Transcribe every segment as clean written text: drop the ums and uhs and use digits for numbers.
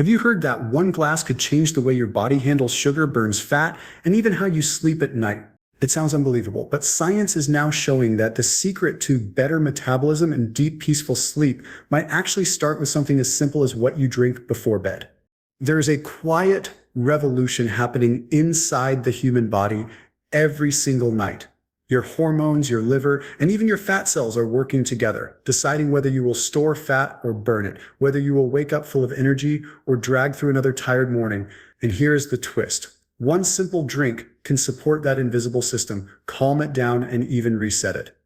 Have you heard that one glass could change the way your body handles sugar, burns fat, and even how you sleep at night? It sounds unbelievable, but science is now showing that the secret to better metabolism and deep, peaceful sleep might actually start with something as simple as what you drink before bed. There is a quiet revolution happening inside the human body every single night. Your hormones, your liver, and even your fat cells are working together, deciding whether you will store fat or burn it, whether you will wake up full of energy or drag through another tired morning. And here's the twist. One simple drink can support that invisible system, calm it down, and even reset it.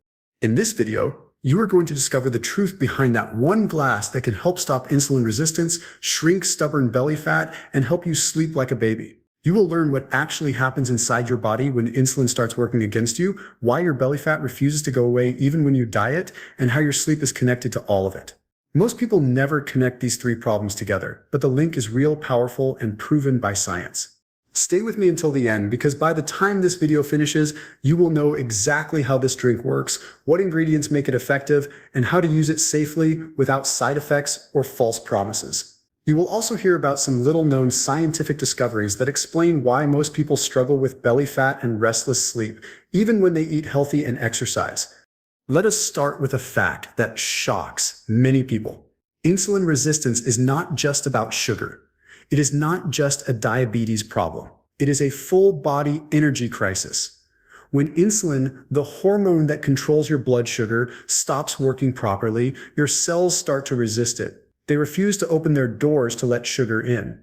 In this video, you are going to discover the truth behind that one glass that can help stop insulin resistance, shrink stubborn belly fat, and help you sleep like a baby. You will learn what actually happens inside your body when insulin starts working against you, why your belly fat refuses to go away even when you diet, and how your sleep is connected to all of it. Most people never connect these three problems together, but the link is real, powerful, and proven by science. Stay with me until the end, because by the time this video finishes, you will know exactly how this drink works, what ingredients make it effective, and how to use it safely without side effects or false promises. You will also hear about some little-known scientific discoveries that explain why most people struggle with belly fat and restless sleep, even when they eat healthy and exercise. Let us start with a fact that shocks many people. Insulin resistance is not just about sugar. It is not just a diabetes problem. It is a full-body energy crisis. When insulin, the hormone that controls your blood sugar, stops working properly, your cells start to resist it. They refuse to open their doors to let sugar in.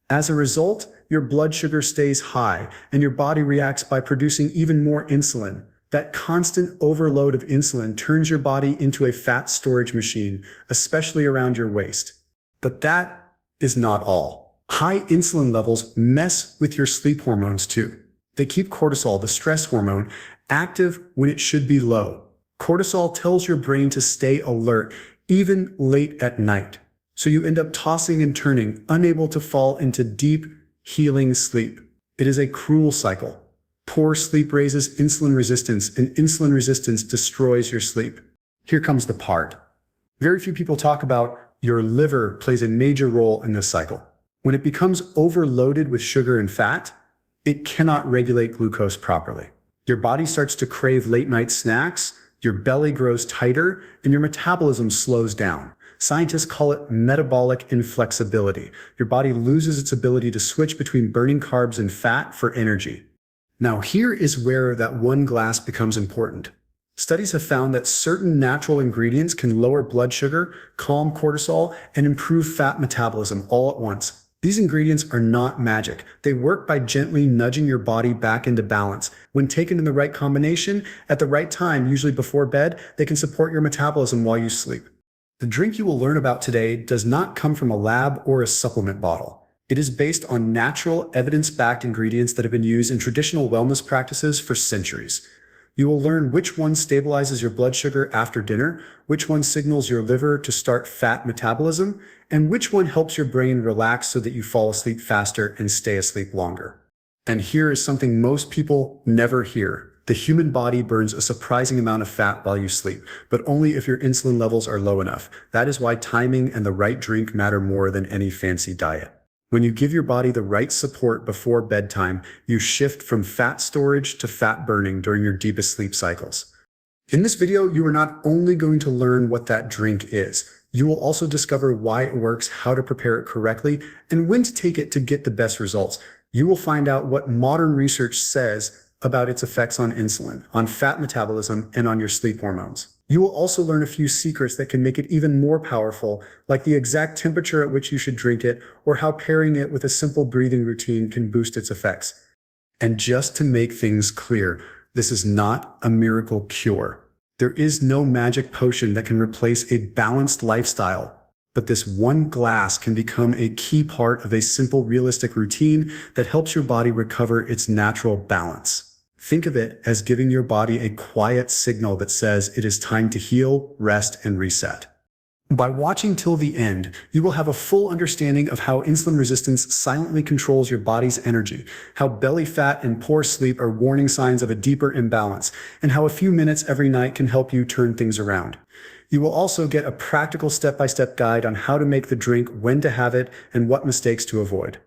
As a result, your blood sugar stays high, and your body reacts by producing even more insulin. That constant overload of insulin turns your body into a fat storage machine, especially around your waist. But that is not all. High insulin levels mess with your sleep hormones too. They keep cortisol, the stress hormone, active when it should be low. Cortisol tells your brain to stay alert, even late at night. So you end up tossing and turning, unable to fall into deep, healing sleep. It is a cruel cycle. Poor sleep raises insulin resistance, and insulin resistance destroys your sleep. Here comes the part. Very few people talk about your liver plays a major role in this cycle. When it becomes overloaded with sugar and fat, it cannot regulate glucose properly. Your body starts to crave late-night snacks, your belly grows tighter, and your metabolism slows down. Scientists call it metabolic inflexibility. Your body loses its ability to switch between burning carbs and fat for energy. Now, here is where that one glass becomes important. Studies have found that certain natural ingredients can lower blood sugar, calm cortisol, and improve fat metabolism all at once. These ingredients are not magic. They work by gently nudging your body back into balance. When taken in the right combination, at the right time, usually before bed, they can support your metabolism while you sleep. The drink you will learn about today does not come from a lab or a supplement bottle. It is based on natural, evidence-backed ingredients that have been used in traditional wellness practices for centuries. You will learn which one stabilizes your blood sugar after dinner, which one signals your liver to start fat metabolism, and which one helps your brain relax so that you fall asleep faster and stay asleep longer. And here is something most people never hear. The human body burns a surprising amount of fat while you sleep, but only if your insulin levels are low enough. That is why timing and the right drink matter more than any fancy diet. When you give your body the right support before bedtime, you shift from fat storage to fat burning during your deepest sleep cycles. In this video, you are not only going to learn what that drink is, you will also discover why it works, how to prepare it correctly, and when to take it to get the best results. You will find out what modern research says about its effects on insulin, on fat metabolism, and on your sleep hormones. You will also learn a few secrets that can make it even more powerful, like the exact temperature at which you should drink it, or how pairing it with a simple breathing routine can boost its effects. And just to make things clear, this is not a miracle cure. There is no magic potion that can replace a balanced lifestyle. But this one glass can become a key part of a simple, realistic routine that helps your body recover its natural balance. Think of it as giving your body a quiet signal that says it is time to heal, rest, and reset. By watching till the end, you will have a full understanding of how insulin resistance silently controls your body's energy, how belly fat and poor sleep are warning signs of a deeper imbalance, and how a few minutes every night can help you turn things around. You will also get a practical step-by-step guide on how to make the drink, when to have it, and what mistakes to avoid.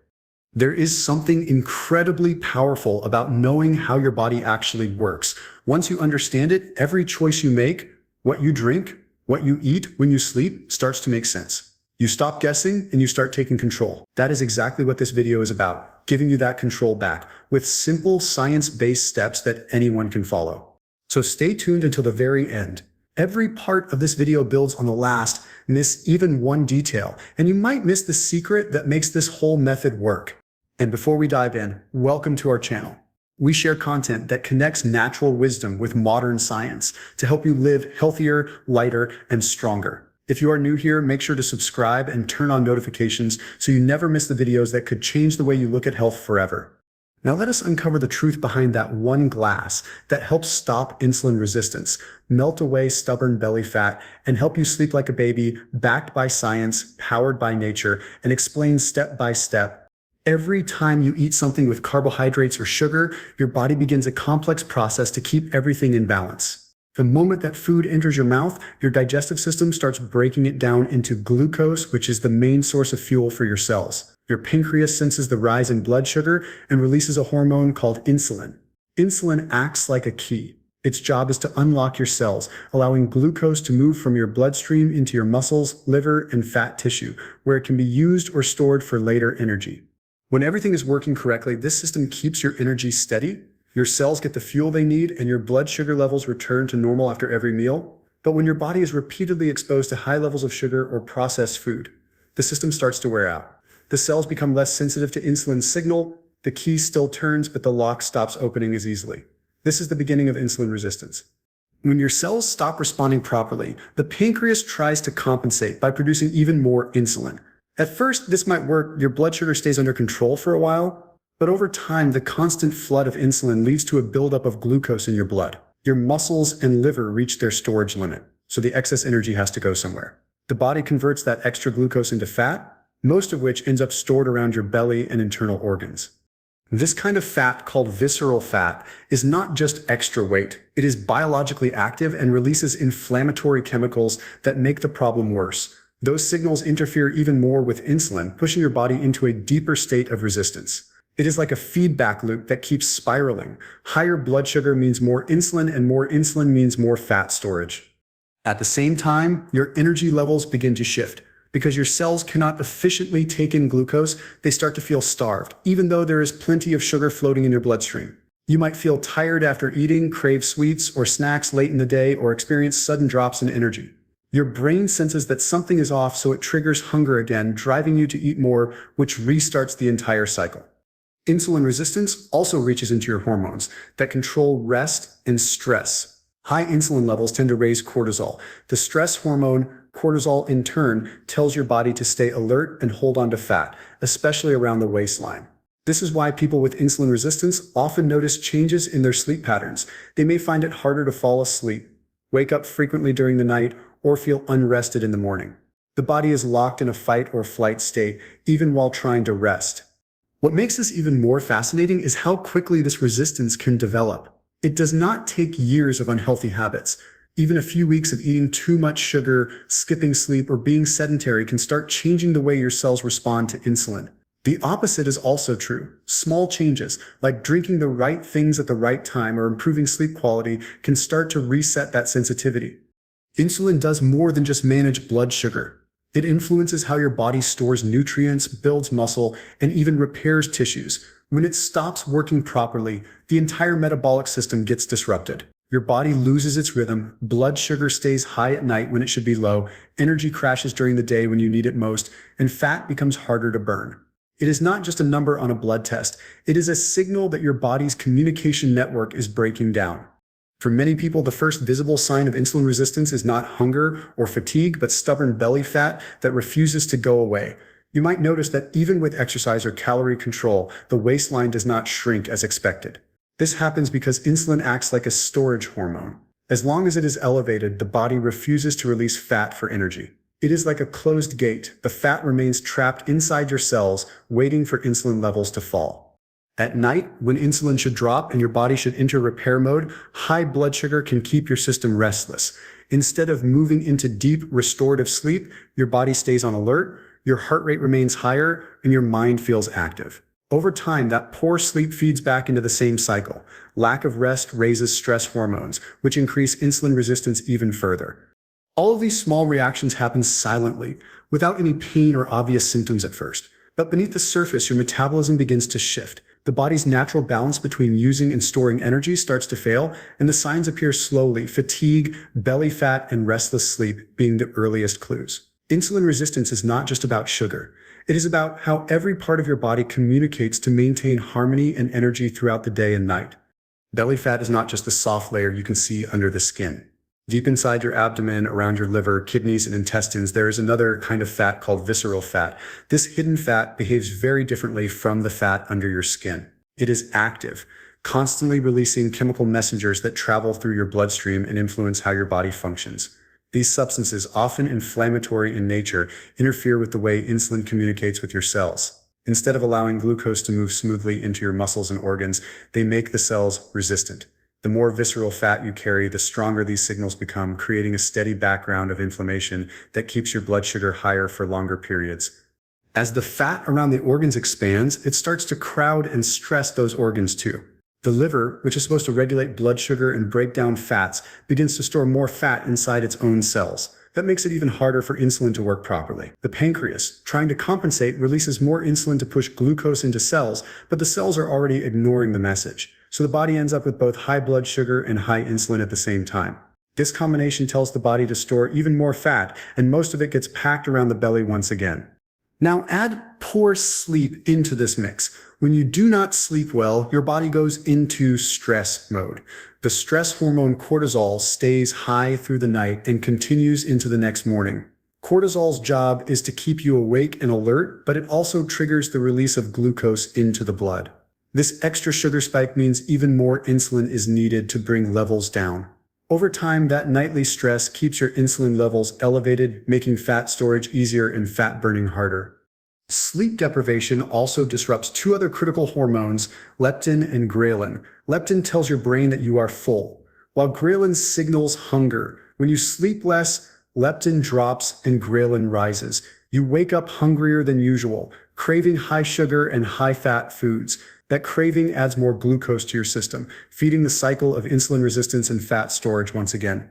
There is something incredibly powerful about knowing how your body actually works. Once you understand it, every choice you make, what you drink, what you eat, when you sleep, starts to make sense. You stop guessing and you start taking control. That is exactly what this video is about, giving you that control back with simple science-based steps that anyone can follow. So stay tuned until the very end. Every part of this video builds on the last. Miss even one detail, and you might miss the secret that makes this whole method work. And before we dive in, welcome to our channel. We share content that connects natural wisdom with modern science to help you live healthier, lighter, and stronger. If you are new here, make sure to subscribe and turn on notifications so you never miss the videos that could change the way you look at health forever. Now let us uncover the truth behind that one glass that helps stop insulin resistance, melt away stubborn belly fat, and help you sleep like a baby, backed by science, powered by nature, and explained step by step. Every time you eat something with carbohydrates or sugar, your body begins a complex process to keep everything in balance. The moment that food enters your mouth, your digestive system starts breaking it down into glucose, which is the main source of fuel for your cells. Your pancreas senses the rise in blood sugar and releases a hormone called insulin. Insulin acts like a key. Its job is to unlock your cells, allowing glucose to move from your bloodstream into your muscles, liver, and fat tissue, where it can be used or stored for later energy. When everything is working correctly, this system keeps your energy steady, your cells get the fuel they need, and your blood sugar levels return to normal after every meal. But when your body is repeatedly exposed to high levels of sugar or processed food, the system starts to wear out. The cells become less sensitive to insulin's signal, the key still turns, but the lock stops opening as easily. This is the beginning of insulin resistance. When your cells stop responding properly, the pancreas tries to compensate by producing even more insulin. At first, this might work, your blood sugar stays under control for a while, but over time, the constant flood of insulin leads to a buildup of glucose in your blood. Your muscles and liver reach their storage limit, so the excess energy has to go somewhere. The body converts that extra glucose into fat, most of which ends up stored around your belly and internal organs. This kind of fat, called visceral fat, is not just extra weight. It is biologically active and releases inflammatory chemicals that make the problem worse. Those signals interfere even more with insulin, pushing your body into a deeper state of resistance. It is like a feedback loop that keeps spiraling. Higher blood sugar means more insulin, and more insulin means more fat storage. At the same time, your energy levels begin to shift. Because your cells cannot efficiently take in glucose, they start to feel starved, even though there is plenty of sugar floating in your bloodstream. You might feel tired after eating, crave sweets or snacks late in the day, or experience sudden drops in energy. Your brain senses that something is off, so it triggers hunger again, driving you to eat more, which restarts the entire cycle. Insulin resistance also reaches into your hormones that control rest and stress. High insulin levels tend to raise cortisol. The stress hormone, cortisol, in turn, tells your body to stay alert and hold on to fat, especially around the waistline. This is why people with insulin resistance often notice changes in their sleep patterns. They may find it harder to fall asleep, wake up frequently during the night, or feel unrested in the morning. The body is locked in a fight or flight state, even while trying to rest. What makes this even more fascinating is how quickly this resistance can develop. It does not take years of unhealthy habits. Even a few weeks of eating too much sugar, skipping sleep, or being sedentary can start changing the way your cells respond to insulin. The opposite is also true. Small changes, like drinking the right things at the right time or improving sleep quality, can start to reset that sensitivity. Insulin does more than just manage blood sugar. It influences how your body stores nutrients, builds muscle, and even repairs tissues. When it stops working properly, the entire metabolic system gets disrupted. Your body loses its rhythm, blood sugar stays high at night when it should be low, energy crashes during the day when you need it most, and fat becomes harder to burn. It is not just a number on a blood test. It is a signal that your body's communication network is breaking down. For many people, the first visible sign of insulin resistance is not hunger or fatigue, but stubborn belly fat that refuses to go away. You might notice that even with exercise or calorie control, the waistline does not shrink as expected. This happens because insulin acts like a storage hormone. As long as it is elevated, the body refuses to release fat for energy. It is like a closed gate. The fat remains trapped inside your cells, waiting for insulin levels to fall. At night, when insulin should drop and your body should enter repair mode, high blood sugar can keep your system restless. Instead of moving into deep restorative sleep, your body stays on alert, your heart rate remains higher, and your mind feels active. Over time, that poor sleep feeds back into the same cycle. Lack of rest raises stress hormones, which increase insulin resistance even further. All of these small reactions happen silently, without any pain or obvious symptoms at first. But beneath the surface, your metabolism begins to shift. The body's natural balance between using and storing energy starts to fail, and the signs appear slowly: fatigue, belly fat, and restless sleep being the earliest clues. Insulin resistance is not just about sugar. It is about how every part of your body communicates to maintain harmony and energy throughout the day and night. Belly fat is not just the soft layer you can see under the skin. Deep inside your abdomen, around your liver, kidneys, and intestines, there is another kind of fat called visceral fat. This hidden fat behaves very differently from the fat under your skin. It is active, constantly releasing chemical messengers that travel through your bloodstream and influence how your body functions. These substances, often inflammatory in nature, interfere with the way insulin communicates with your cells. Instead of allowing glucose to move smoothly into your muscles and organs, they make the cells resistant. The more visceral fat you carry, the stronger these signals become, creating a steady background of inflammation that keeps your blood sugar higher for longer periods. As the fat around the organs expands, it starts to crowd and stress those organs too. The liver, which is supposed to regulate blood sugar and break down fats, begins to store more fat inside its own cells. That makes it even harder for insulin to work properly. The pancreas, trying to compensate, releases more insulin to push glucose into cells, but the cells are already ignoring the message. So the body ends up with both high blood sugar and high insulin at the same time. This combination tells the body to store even more fat, and most of it gets packed around the belly once again. Now add poor sleep into this mix. When you do not sleep well, your body goes into stress mode. The stress hormone cortisol stays high through the night and continues into the next morning. Cortisol's job is to keep you awake and alert, but it also triggers the release of glucose into the blood. This extra sugar spike means even more insulin is needed to bring levels down. Over time, that nightly stress keeps your insulin levels elevated, making fat storage easier and fat burning harder. Sleep deprivation also disrupts two other critical hormones, leptin and ghrelin. Leptin tells your brain that you are full, while ghrelin signals hunger. When you sleep less, leptin drops and ghrelin rises. You wake up hungrier than usual, craving high sugar and high fat foods. That craving adds more glucose to your system, feeding the cycle of insulin resistance and fat storage once again.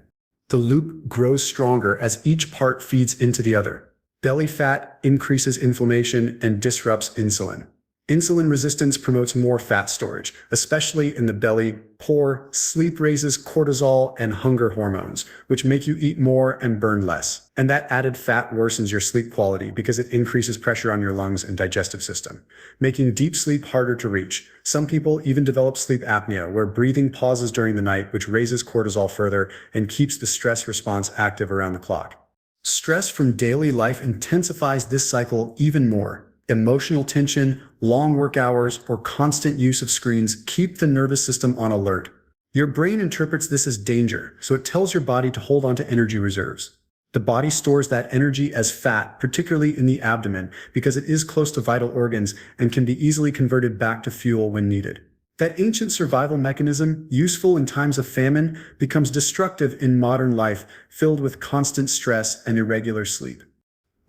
The loop grows stronger as each part feeds into the other. Belly fat increases inflammation and disrupts insulin. Insulin resistance promotes more fat storage, especially in the belly. Poor sleep raises cortisol and hunger hormones, which make you eat more and burn less. And that added fat worsens your sleep quality because it increases pressure on your lungs and digestive system, making deep sleep harder to reach. Some people even develop sleep apnea, where breathing pauses during the night, which raises cortisol further and keeps the stress response active around the clock. Stress from daily life intensifies this cycle even more. Emotional tension, long work hours, or constant use of screens keep the nervous system on alert. Your brain interprets this as danger, so it tells your body to hold on to energy reserves. The body stores that energy as fat, particularly in the abdomen, because it is close to vital organs and can be easily converted back to fuel when needed. That ancient survival mechanism, useful in times of famine, becomes destructive in modern life, filled with constant stress and irregular sleep.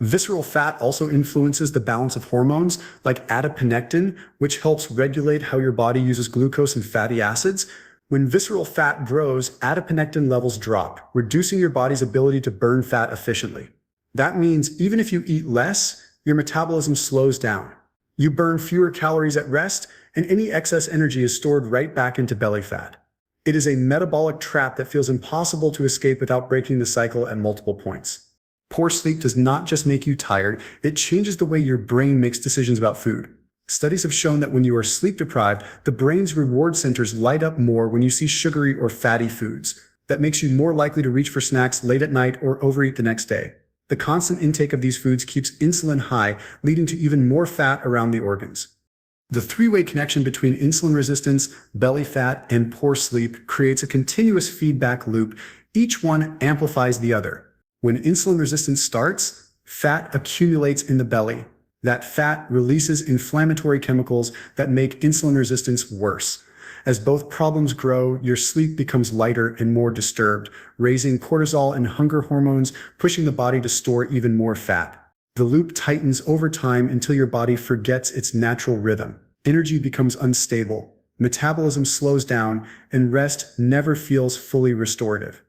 Visceral fat also influences the balance of hormones like adiponectin, which helps regulate how your body uses glucose and fatty acids. When visceral fat grows, adiponectin levels drop, reducing your body's ability to burn fat efficiently. That means even if you eat less, your metabolism slows down. You burn fewer calories at rest, and any excess energy is stored right back into belly fat. It is a metabolic trap that feels impossible to escape without breaking the cycle at multiple points. Poor sleep does not just make you tired, it changes the way your brain makes decisions about food. Studies have shown that when you are sleep deprived, the brain's reward centers light up more when you see sugary or fatty foods. That makes you more likely to reach for snacks late at night or overeat the next day. The constant intake of these foods keeps insulin high, leading to even more fat around the organs. The three-way connection between insulin resistance, belly fat, and poor sleep creates a continuous feedback loop. Each one amplifies the other. When insulin resistance starts, fat accumulates in the belly. That fat releases inflammatory chemicals that make insulin resistance worse. As both problems grow, your sleep becomes lighter and more disturbed, raising cortisol and hunger hormones, pushing the body to store even more fat. The loop tightens over time until your body forgets its natural rhythm. Energy becomes unstable, metabolism slows down, and rest never feels fully restorative.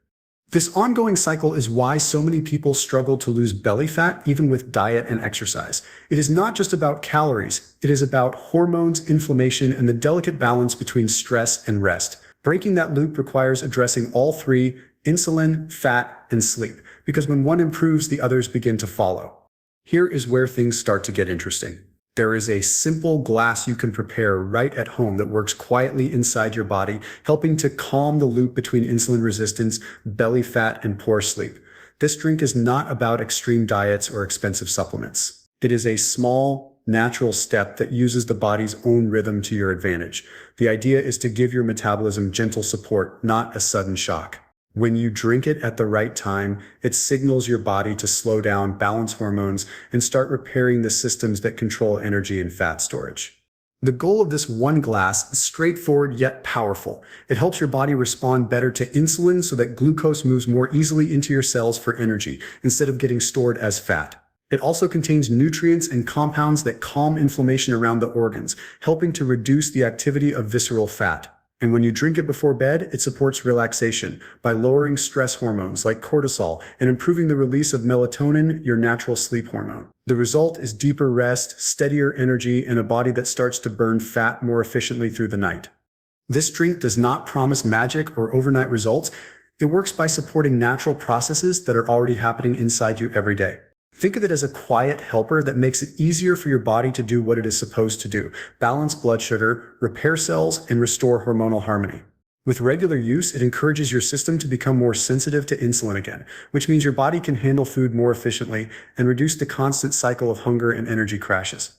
This ongoing cycle is why so many people struggle to lose belly fat even with diet and exercise. It is not just about calories, it is about hormones, inflammation, and the delicate balance between stress and rest. Breaking that loop requires addressing all three: insulin, fat, and sleep, because when one improves, the others begin to follow. Here is where things start to get interesting. There is a simple glass you can prepare right at home that works quietly inside your body, helping to calm the loop between insulin resistance, belly fat, and poor sleep. This drink is not about extreme diets or expensive supplements. It is a small, natural step that uses the body's own rhythm to your advantage. The idea is to give your metabolism gentle support, not a sudden shock. When you drink it at the right time, it signals your body to slow down, balance hormones, and start repairing the systems that control energy and fat storage. The goal of this one glass is straightforward yet powerful. It helps your body respond better to insulin so that glucose moves more easily into your cells for energy, instead of getting stored as fat. It also contains nutrients and compounds that calm inflammation around the organs, helping to reduce the activity of visceral fat. And when you drink it before bed, it supports relaxation by lowering stress hormones like cortisol and improving the release of melatonin, your natural sleep hormone. The result is deeper rest, steadier energy, and a body that starts to burn fat more efficiently through the night. This drink does not promise magic or overnight results. It works by supporting natural processes that are already happening inside you every day. Think of it as a quiet helper that makes it easier for your body to do what it is supposed to do: balance blood sugar, repair cells, and restore hormonal harmony. With regular use, it encourages your system to become more sensitive to insulin again, which means your body can handle food more efficiently and reduce the constant cycle of hunger and energy crashes.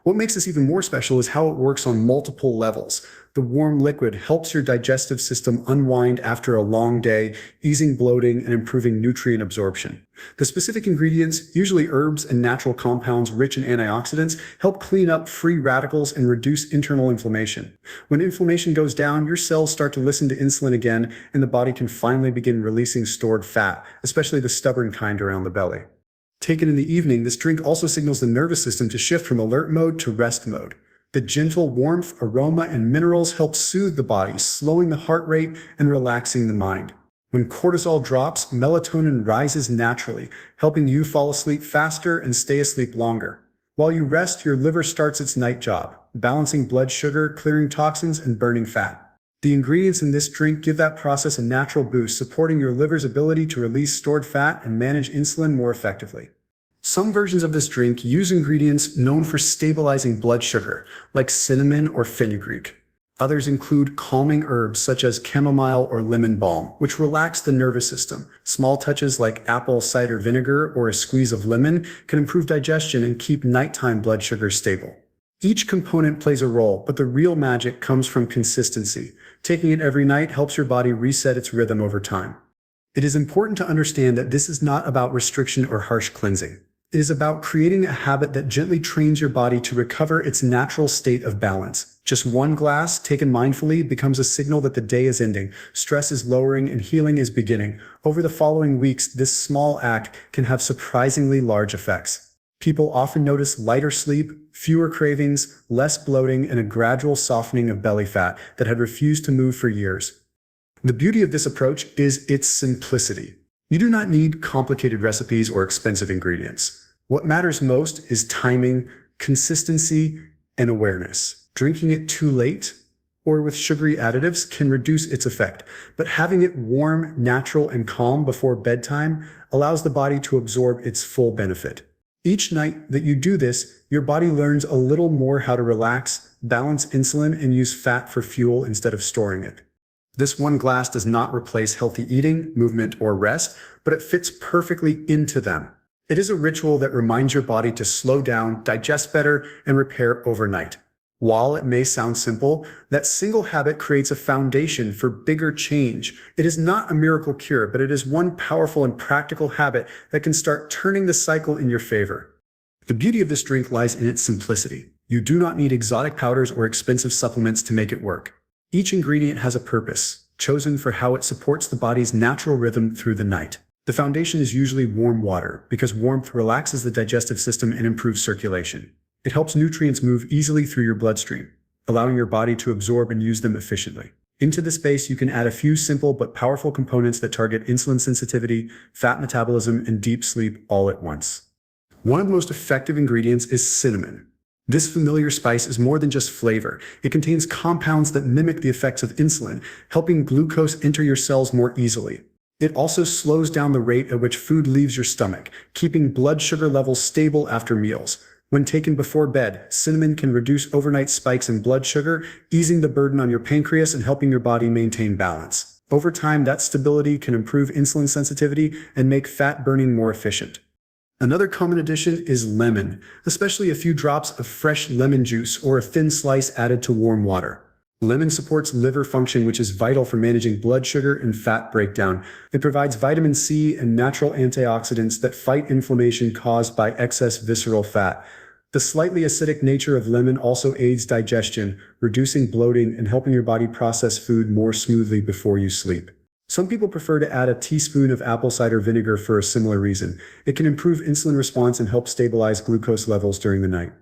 What makes this even more special is how it works on multiple levels. The warm liquid helps your digestive system unwind after a long day, easing bloating and improving nutrient absorption. The specific ingredients, usually herbs and natural compounds rich in antioxidants, help clean up free radicals and reduce internal inflammation. When inflammation goes down, your cells start to listen to insulin again, and the body can finally begin releasing stored fat, especially the stubborn kind around the belly. Taken in the evening, this drink also signals the nervous system to shift from alert mode to rest mode. The gentle warmth, aroma, and minerals help soothe the body, slowing the heart rate and relaxing the mind. When cortisol drops, melatonin rises naturally, helping you fall asleep faster and stay asleep longer. While you rest, your liver starts its night job, balancing blood sugar, clearing toxins, and burning fat. The ingredients in this drink give that process a natural boost, supporting your liver's ability to release stored fat and manage insulin more effectively. Some versions of this drink use ingredients known for stabilizing blood sugar, like cinnamon or fenugreek. Others include calming herbs such as chamomile or lemon balm, which relax the nervous system. Small touches like apple cider vinegar or a squeeze of lemon can improve digestion and keep nighttime blood sugar stable. Each component plays a role, but the real magic comes from consistency. Taking it every night helps your body reset its rhythm over time. It is important to understand that this is not about restriction or harsh cleansing. It is about creating a habit that gently trains your body to recover its natural state of balance. Just one glass, taken mindfully, becomes a signal that the day is ending, stress is lowering, and healing is beginning. Over the following weeks, this small act can have surprisingly large effects. People often notice lighter sleep, fewer cravings, less bloating, and a gradual softening of belly fat that had refused to move for years. The beauty of this approach is its simplicity. You do not need complicated recipes or expensive ingredients. What matters most is timing, consistency, and awareness. Drinking it too late or with sugary additives can reduce its effect, but having it warm, natural, and calm before bedtime allows the body to absorb its full benefit. Each night that you do this, your body learns a little more how to relax, balance insulin, and use fat for fuel instead of storing it. This one glass does not replace healthy eating, movement, or rest, but it fits perfectly into them. It is a ritual that reminds your body to slow down, digest better, and repair overnight. While it may sound simple, that single habit creates a foundation for bigger change. It is not a miracle cure, but it is one powerful and practical habit that can start turning the cycle in your favor. The beauty of this drink lies in its simplicity. You do not need exotic powders or expensive supplements to make it work. Each ingredient has a purpose, chosen for how it supports the body's natural rhythm through the night. The foundation is usually warm water, because warmth relaxes the digestive system and improves circulation. It helps nutrients move easily through your bloodstream, allowing your body to absorb and use them efficiently. Into this space, you can add a few simple but powerful components that target insulin sensitivity, fat metabolism, and deep sleep all at once. One of the most effective ingredients is cinnamon. This familiar spice is more than just flavor. It contains compounds that mimic the effects of insulin, helping glucose enter your cells more easily. It also slows down the rate at which food leaves your stomach, keeping blood sugar levels stable after meals. When taken before bed, cinnamon can reduce overnight spikes in blood sugar, easing the burden on your pancreas and helping your body maintain balance. Over time, that stability can improve insulin sensitivity and make fat burning more efficient. Another common addition is lemon, especially a few drops of fresh lemon juice or a thin slice added to warm water. Lemon supports liver function, which is vital for managing blood sugar and fat breakdown. It provides vitamin C and natural antioxidants that fight inflammation caused by excess visceral fat. The slightly acidic nature of lemon also aids digestion, reducing bloating and helping your body process food more smoothly before you sleep. Some people prefer to add a teaspoon of apple cider vinegar for a similar reason. It can improve insulin response and help stabilize glucose levels during the night.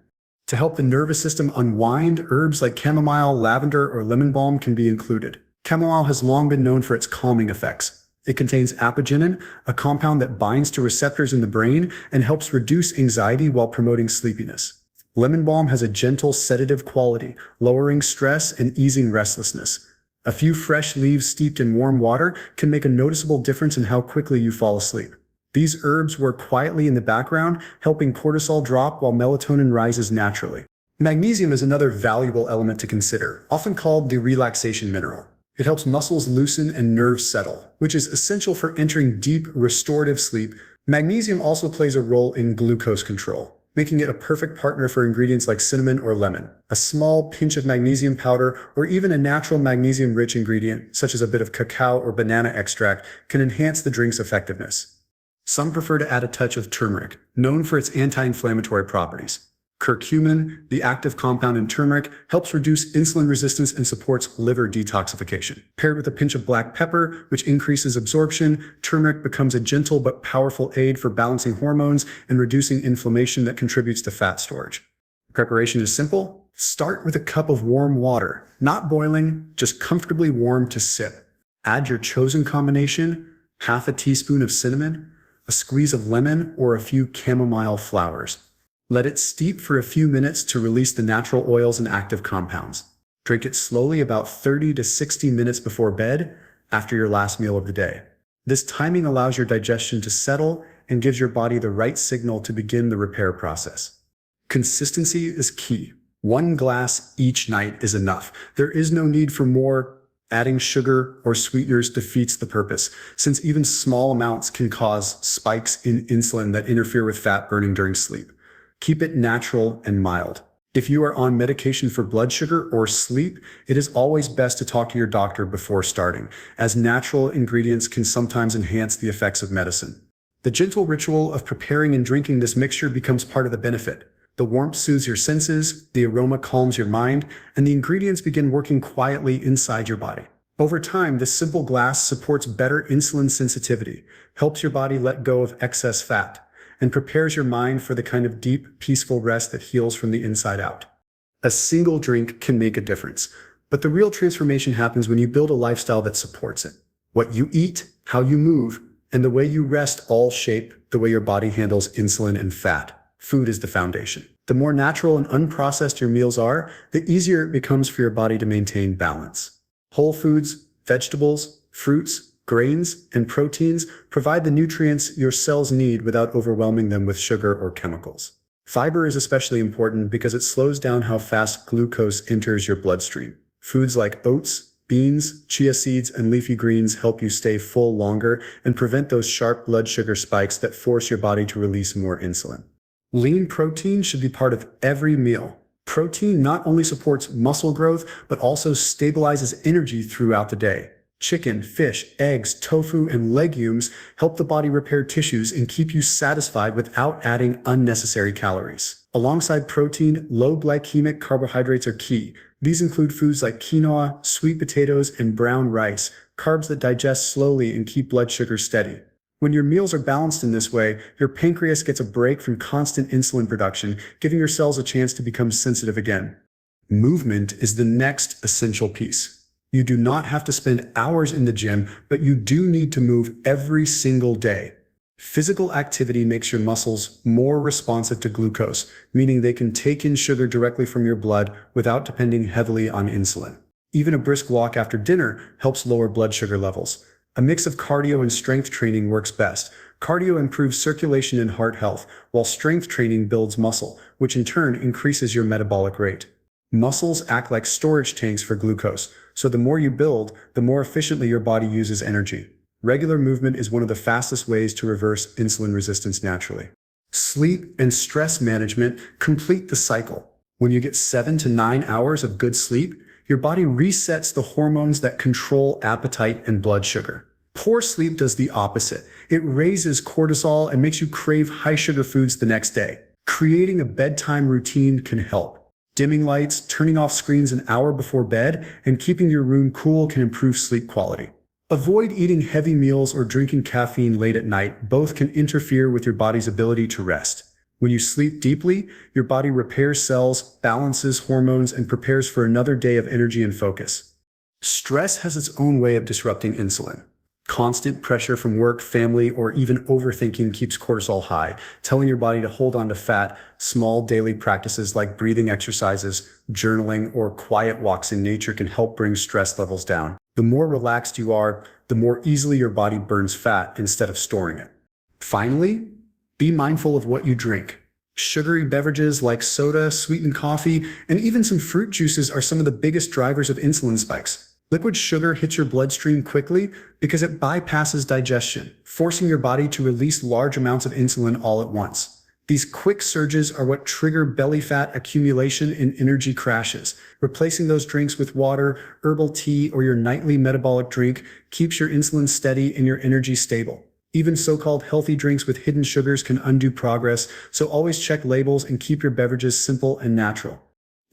To help the nervous system unwind, herbs like chamomile, lavender, or lemon balm can be included. Chamomile has long been known for its calming effects. It contains apigenin, a compound that binds to receptors in the brain and helps reduce anxiety while promoting sleepiness. Lemon balm has a gentle sedative quality, lowering stress and easing restlessness. A few fresh leaves steeped in warm water can make a noticeable difference in how quickly you fall asleep. These herbs work quietly in the background, helping cortisol drop while melatonin rises naturally. Magnesium is another valuable element to consider, often called the relaxation mineral. It helps muscles loosen and nerves settle, which is essential for entering deep, restorative sleep. Magnesium also plays a role in glucose control, making it a perfect partner for ingredients like cinnamon or lemon. A small pinch of magnesium powder, or even a natural magnesium-rich ingredient, such as a bit of cacao or banana extract, can enhance the drink's effectiveness. Some prefer to add a touch of turmeric, known for its anti-inflammatory properties. Curcumin, the active compound in turmeric, helps reduce insulin resistance and supports liver detoxification. Paired with a pinch of black pepper, which increases absorption, turmeric becomes a gentle but powerful aid for balancing hormones and reducing inflammation that contributes to fat storage. Preparation is simple. Start with a cup of warm water, not boiling, just comfortably warm to sip. Add your chosen combination, half a teaspoon of cinnamon, a squeeze of lemon, or a few chamomile flowers. Let it steep for a few minutes to release the natural oils and active compounds. Drink it slowly about 30 to 60 minutes before bed, after your last meal of the day. This timing allows your digestion to settle and gives your body the right signal to begin the repair process. Consistency is key. 1 glass each night is enough. There is no need for more. Adding sugar or sweeteners defeats the purpose, since even small amounts can cause spikes in insulin that interfere with fat burning during sleep. Keep it natural and mild. If you are on medication for blood sugar or sleep, it is always best to talk to your doctor before starting, as natural ingredients can sometimes enhance the effects of medicine. The gentle ritual of preparing and drinking this mixture becomes part of the benefit. The warmth soothes your senses, the aroma calms your mind, and the ingredients begin working quietly inside your body. Over time, this simple glass supports better insulin sensitivity, helps your body let go of excess fat, and prepares your mind for the kind of deep, peaceful rest that heals from the inside out. A single drink can make a difference, but the real transformation happens when you build a lifestyle that supports it. What you eat, how you move, and the way you rest all shape the way your body handles insulin and fat. Food is the foundation. The more natural and unprocessed your meals are, the easier it becomes for your body to maintain balance. Whole foods, vegetables, fruits, grains, and proteins provide the nutrients your cells need without overwhelming them with sugar or chemicals. Fiber is especially important because it slows down how fast glucose enters your bloodstream. Foods like oats, beans, chia seeds, and leafy greens help you stay full longer and prevent those sharp blood sugar spikes that force your body to release more insulin. Lean protein should be part of every meal. Protein not only supports muscle growth, but also stabilizes energy throughout the day. Chicken, fish, eggs, tofu, and legumes help the body repair tissues and keep you satisfied without adding unnecessary calories. Alongside protein, low glycemic carbohydrates are key. These include foods like quinoa, sweet potatoes, and brown rice, carbs that digest slowly and keep blood sugar steady. When your meals are balanced in this way, your pancreas gets a break from constant insulin production, giving your cells a chance to become sensitive again. Movement is the next essential piece. You do not have to spend hours in the gym, but you do need to move every single day. Physical activity makes your muscles more responsive to glucose, meaning they can take in sugar directly from your blood without depending heavily on insulin. Even a brisk walk after dinner helps lower blood sugar levels. A mix of cardio and strength training works best. Cardio improves circulation and heart health, while strength training builds muscle, which in turn increases your metabolic rate. Muscles act like storage tanks for glucose, so the more you build, the more efficiently your body uses energy. Regular movement is one of the fastest ways to reverse insulin resistance naturally. Sleep and stress management complete the cycle. When you get 7 to 9 hours of good sleep, your body resets the hormones that control appetite and blood sugar. Poor sleep does the opposite. It raises cortisol and makes you crave high sugar foods the next day. Creating a bedtime routine can help. Dimming lights, turning off screens an hour before bed, and keeping your room cool can improve sleep quality. Avoid eating heavy meals or drinking caffeine late at night. Both can interfere with your body's ability to rest. When you sleep deeply, your body repairs cells, balances hormones, and prepares for another day of energy and focus. Stress has its own way of disrupting insulin. Constant pressure from work, family, or even overthinking keeps cortisol high, telling your body to hold on to fat. Small daily practices like breathing exercises, journaling, or quiet walks in nature can help bring stress levels down. The more relaxed you are, the more easily your body burns fat instead of storing it. Finally, be mindful of what you drink. Sugary beverages like soda, sweetened coffee, and even some fruit juices are some of the biggest drivers of insulin spikes. Liquid sugar hits your bloodstream quickly because it bypasses digestion, forcing your body to release large amounts of insulin all at once. These quick surges are what trigger belly fat accumulation and energy crashes. Replacing those drinks with water, herbal tea, or your nightly metabolic drink keeps your insulin steady and your energy stable. Even so-called healthy drinks with hidden sugars can undo progress, so always check labels and keep your beverages simple and natural.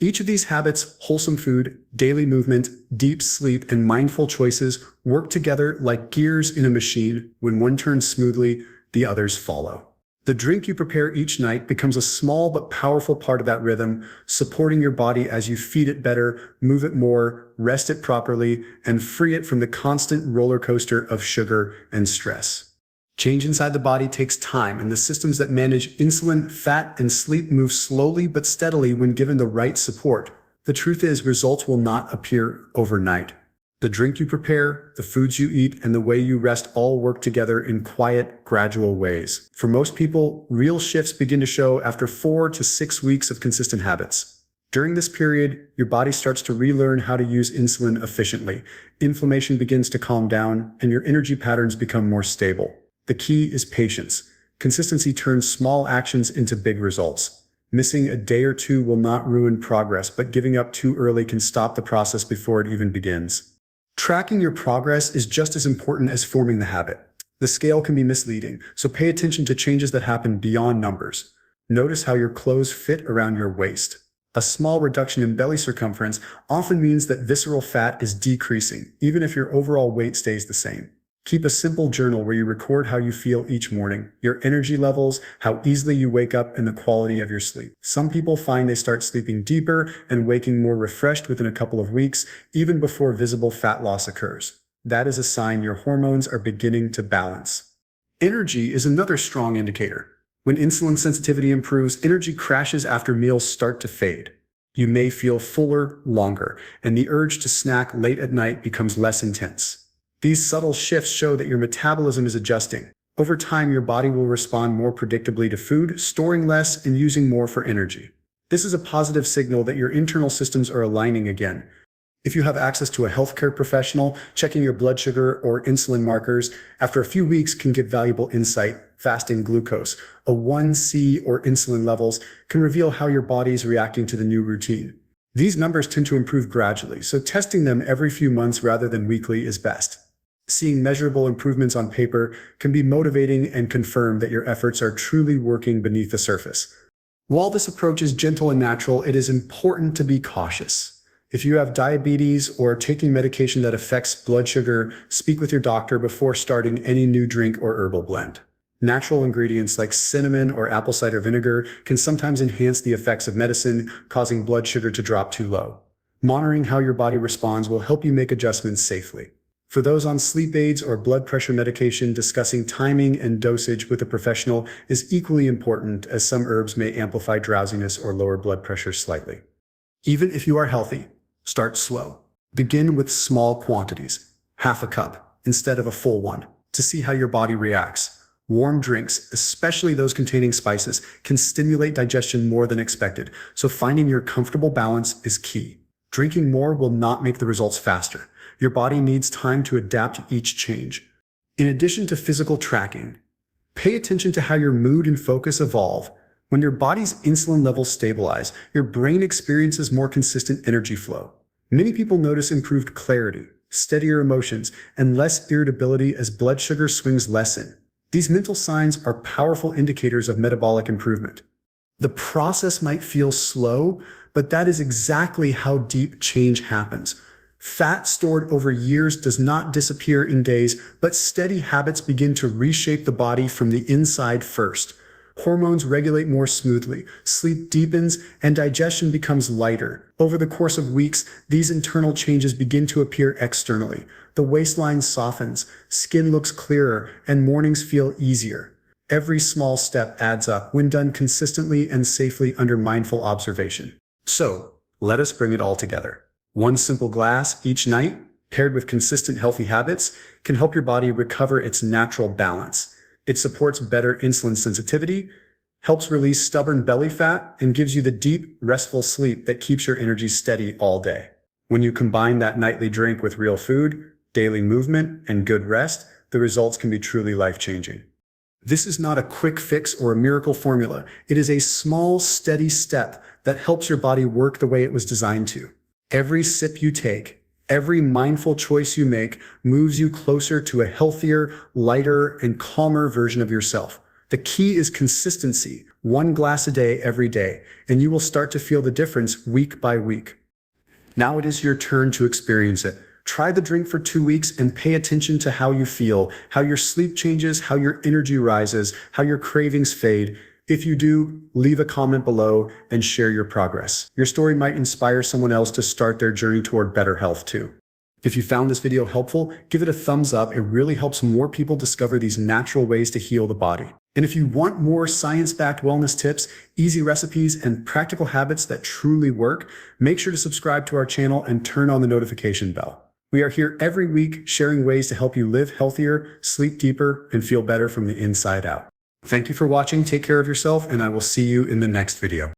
Each of these habits, wholesome food, daily movement, deep sleep, and mindful choices, work together like gears in a machine. When one turns smoothly, the others follow. The drink you prepare each night becomes a small but powerful part of that rhythm, supporting your body as you feed it better, move it more, rest it properly, and free it from the constant roller coaster of sugar and stress. Change inside the body takes time, and the systems that manage insulin, fat, and sleep move slowly but steadily when given the right support. The truth is, results will not appear overnight. The drink you prepare, the foods you eat, and the way you rest all work together in quiet, gradual ways. For most people, real shifts begin to show after 4 to 6 weeks of consistent habits. During this period, your body starts to relearn how to use insulin efficiently. Inflammation begins to calm down, and your energy patterns become more stable. The key is patience. Consistency turns small actions into big results. Missing a day or two will not ruin progress, but giving up too early can stop the process before it even begins. Tracking your progress is just as important as forming the habit. The scale can be misleading, so pay attention to changes that happen beyond numbers. Notice how your clothes fit around your waist. A small reduction in belly circumference often means that visceral fat is decreasing, even if your overall weight stays the same. Keep a simple journal where you record how you feel each morning, your energy levels, how easily you wake up, and the quality of your sleep. Some people find they start sleeping deeper and waking more refreshed within a couple of weeks, even before visible fat loss occurs. That is a sign your hormones are beginning to balance. Energy is another strong indicator. When insulin sensitivity improves, energy crashes after meals start to fade. You may feel fuller longer, and the urge to snack late at night becomes less intense. These subtle shifts show that your metabolism is adjusting. Over time, your body will respond more predictably to food, storing less and using more for energy. This is a positive signal that your internal systems are aligning again. If you have access to a healthcare professional, checking your blood sugar or insulin markers after a few weeks can give valuable insight. Fasting glucose, A1C or insulin levels, can reveal how your body is reacting to the new routine. These numbers tend to improve gradually, so testing them every few months rather than weekly is best. Seeing measurable improvements on paper can be motivating and confirm that your efforts are truly working beneath the surface. While this approach is gentle and natural, it is important to be cautious. If you have diabetes or are taking medication that affects blood sugar, speak with your doctor before starting any new drink or herbal blend. Natural ingredients like cinnamon or apple cider vinegar can sometimes enhance the effects of medicine, causing blood sugar to drop too low. Monitoring how your body responds will help you make adjustments safely. For those on sleep aids or blood pressure medication, discussing timing and dosage with a professional is equally important, as some herbs may amplify drowsiness or lower blood pressure slightly. Even if you are healthy, start slow. Begin with small quantities, half a cup instead of a full one, to see how your body reacts. Warm drinks, especially those containing spices, can stimulate digestion more than expected, so finding your comfortable balance is key. Drinking more will not make the results faster. Your body needs time to adapt to each change. In addition to physical tracking, pay attention to how your mood and focus evolve. When your body's insulin levels stabilize, your brain experiences more consistent energy flow. Many people notice improved clarity, steadier emotions, and less irritability as blood sugar swings lessen. These mental signs are powerful indicators of metabolic improvement. The process might feel slow, but that is exactly how deep change happens. Fat stored over years does not disappear in days, but steady habits begin to reshape the body from the inside first. Hormones regulate more smoothly, sleep deepens, and digestion becomes lighter. Over the course of weeks, these internal changes begin to appear externally. The waistline softens, skin looks clearer, and mornings feel easier. Every small step adds up when done consistently and safely under mindful observation. So, let us bring it all together. One simple glass each night, paired with consistent healthy habits, can help your body recover its natural balance. It supports better insulin sensitivity, helps release stubborn belly fat, and gives you the deep, restful sleep that keeps your energy steady all day. When you combine that nightly drink with real food, daily movement, and good rest, the results can be truly life-changing. This is not a quick fix or a miracle formula. It is a small, steady step that helps your body work the way it was designed to. Every sip you take, every mindful choice you make moves you closer to a healthier, lighter, and calmer version of yourself. The key is consistency, one glass a day every day, and you will start to feel the difference week by week. Now it is your turn to experience it. Try the drink for 2 weeks and pay attention to how you feel, how your sleep changes, how your energy rises, how your cravings fade. If you do, leave a comment below and share your progress. Your story might inspire someone else to start their journey toward better health too. If you found this video helpful, give it a thumbs up. It really helps more people discover these natural ways to heal the body. And if you want more science-backed wellness tips, easy recipes, and practical habits that truly work, make sure to subscribe to our channel and turn on the notification bell. We are here every week sharing ways to help you live healthier, sleep deeper, and feel better from the inside out. Thank you for watching, take care of yourself, and I will see you in the next video.